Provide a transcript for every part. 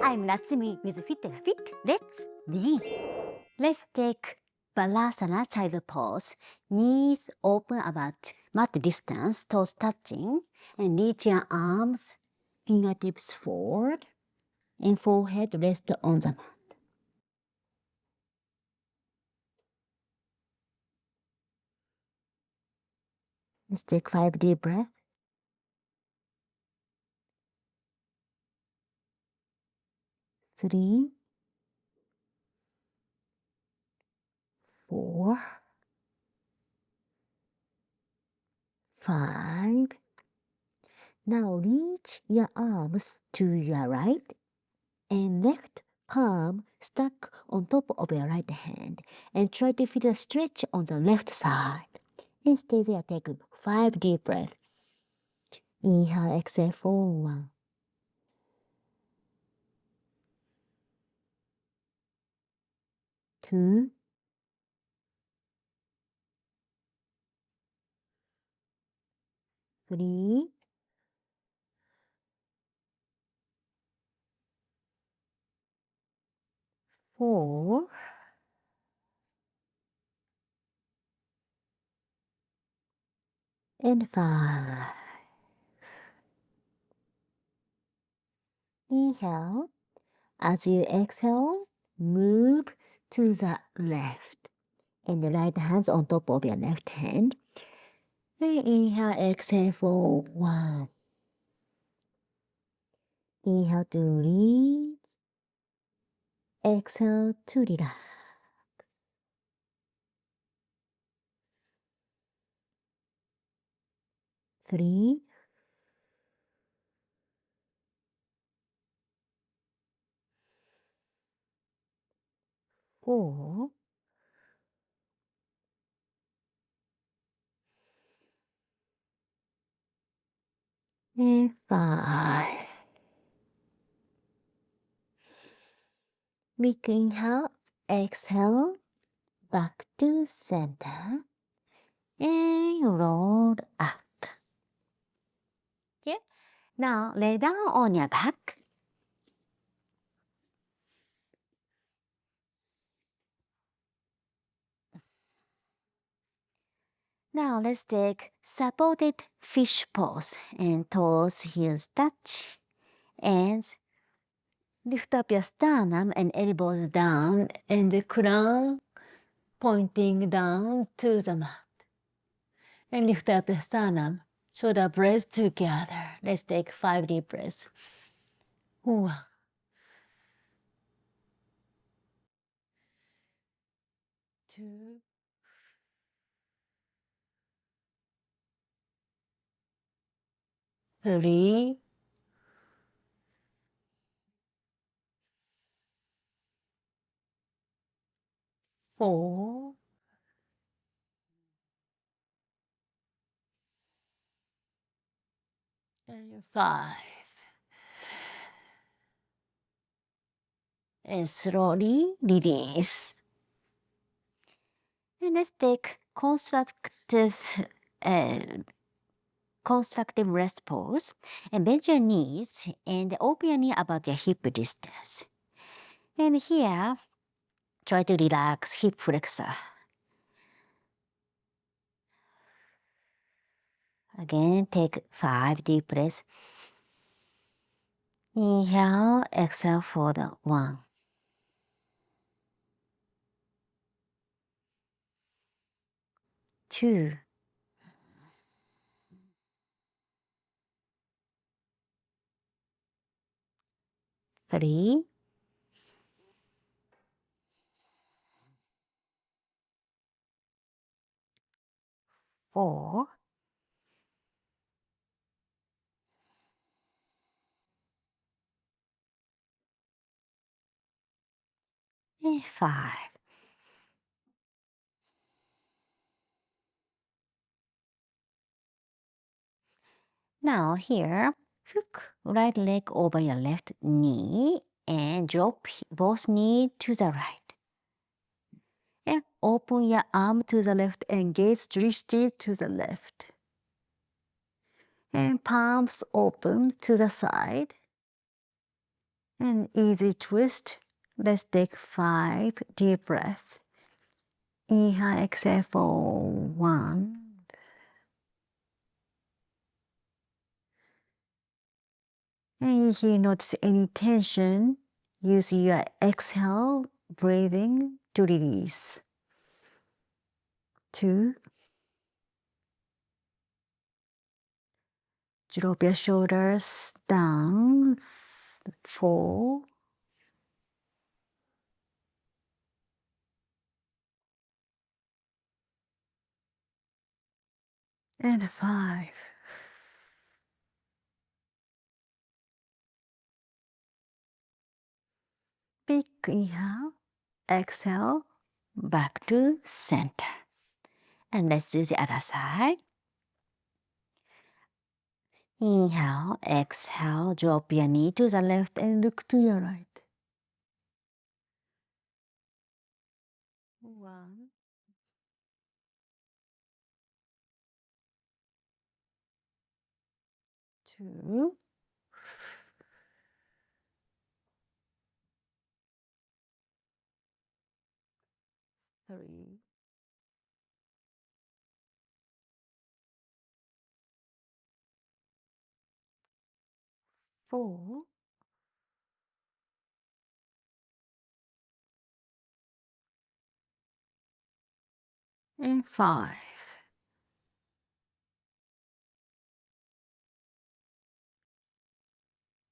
I'm Natsumi with fitYOGAfit. Let's begin. Let's take Balasana child pose. Knees open about mat distance, toes touching, and reach your arms, fingertips forward, and forehead rest on the mat. Let's take 5 deep breaths. 3, 4, 5. Now reach your arms to your right and left palm stuck on top of your right hand and try to feel a stretch on the left side. And stay there, take 5 deep breaths. Inhale, exhale for 1. 2. 3. 4. And 5. Inhale. As you exhale, move to the left. And the right hand's on top of your left hand. And inhale, exhale for 1. Inhale to reach. Exhale to relax. 3. 4. And 5. Big inhale, exhale, back to center, and roll up. Okay, now lay down on your back. Now let's take supported fish pose and toes heels touch and lift up your sternum and elbows down and the crown pointing down to the mat. And lift up your sternum, shoulder blades together. Let's take 5 deep breaths. 1. 2. 3. 4. And 5. And slowly release. And let's take constructive rest pose and bend your knees and open your knee about your hip distance. And here, try to relax hip flexor. Again, take 5 deep breaths. Inhale, exhale for the 1. 2. 3. 4. And 5. Now here, hook right leg over your left knee and drop both knees to the right. And open your arm to the left and gaze drishti to the left. And palms open to the side. And easy twist. Let's take 5 deep breaths. Inhale, exhale for 1. And if you notice any tension, use your exhale breathing to release. 2. Drop your shoulders down. 4. And 5. Big inhale, exhale, back to center. And let's do the other side. Inhale, exhale, drop your knee to the left and look to your right. 1, 2, 3, 4, and 5.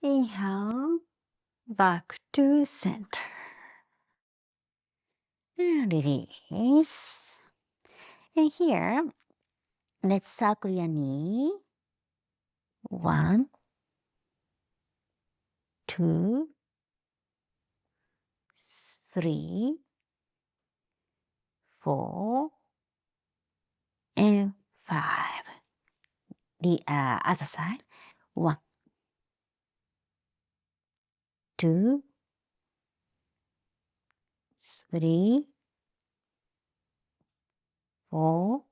Inhale, back to center. And release. And here, let's circle your knee. 1, 2, 3, 4, and 5. The other side. 1, 2, 3, 4,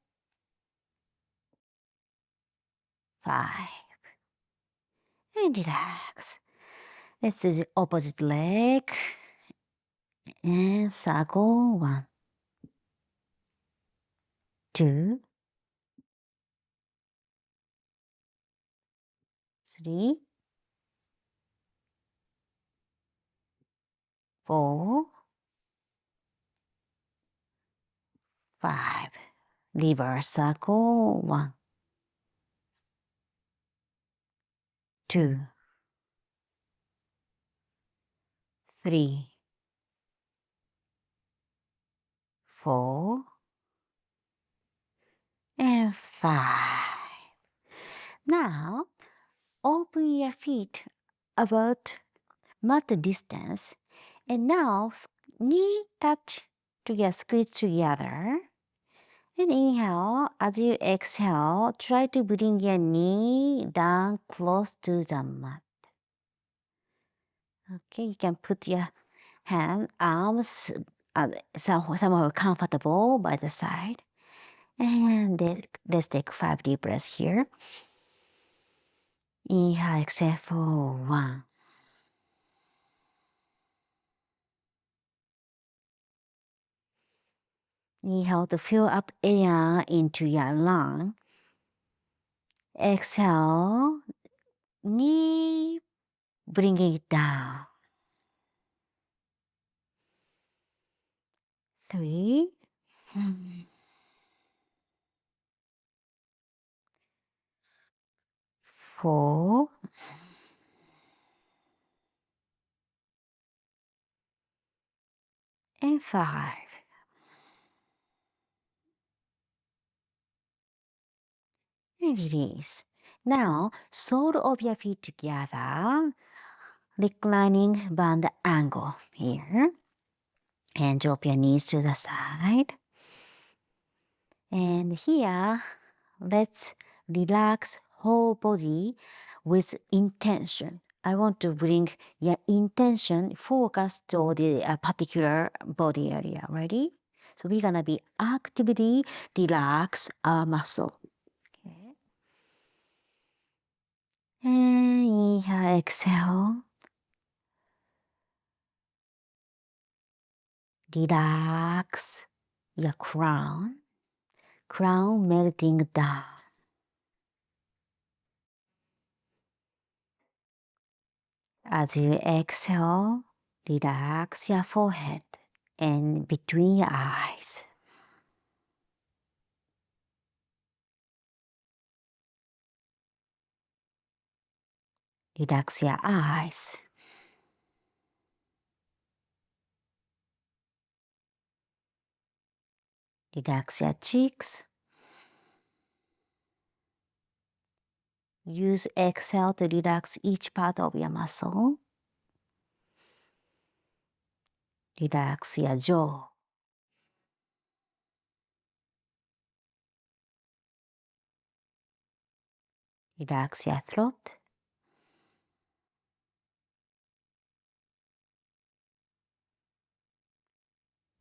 5. And relax. Let's do the opposite leg. And circle. 1, 2, 3, 4, 5. Reverse circle. 1, 2, 3, 4, and 5. Now, open your feet about mat distance. And now, knee touch together, squeeze together. And inhale, as you exhale, try to bring your knee down close to the mat. Okay, you can put your arms somewhere comfortable by the side. And let's take 5 deep breaths here. Inhale, exhale for 1. Inhale to fill up air into your lung. Exhale, knee, bring it down. 3, 4, and 5. And release. Now, sole of your feet together, reclining band angle here. And drop your knees to the side. And here, let's relax whole body with intention. I want to bring your intention focus to the particular body area. Ready? So we're gonna be actively relax our muscle. Okay. And inhale, exhale. Relax your crown melting down. As you exhale, relax your forehead and between your eyes. Relax your eyes. Relax your cheeks. Use exhale to relax each part of your muscle. Relax your jaw. Relax your throat.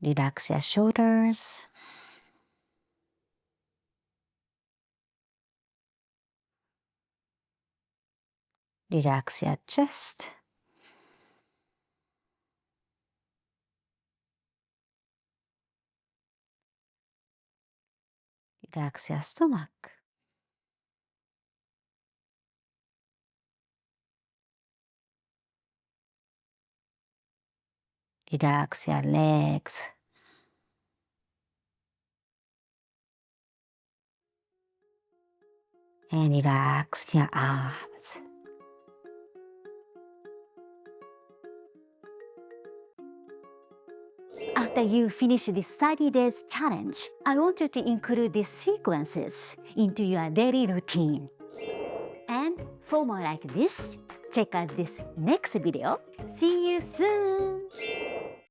Relax your shoulders. Relax your chest. Relax your stomach. Relax your legs. And relax your arms. After you finish this 30 days challenge, I want you to include these sequences into your daily routine. And for more like this, check out this next video. See you soon!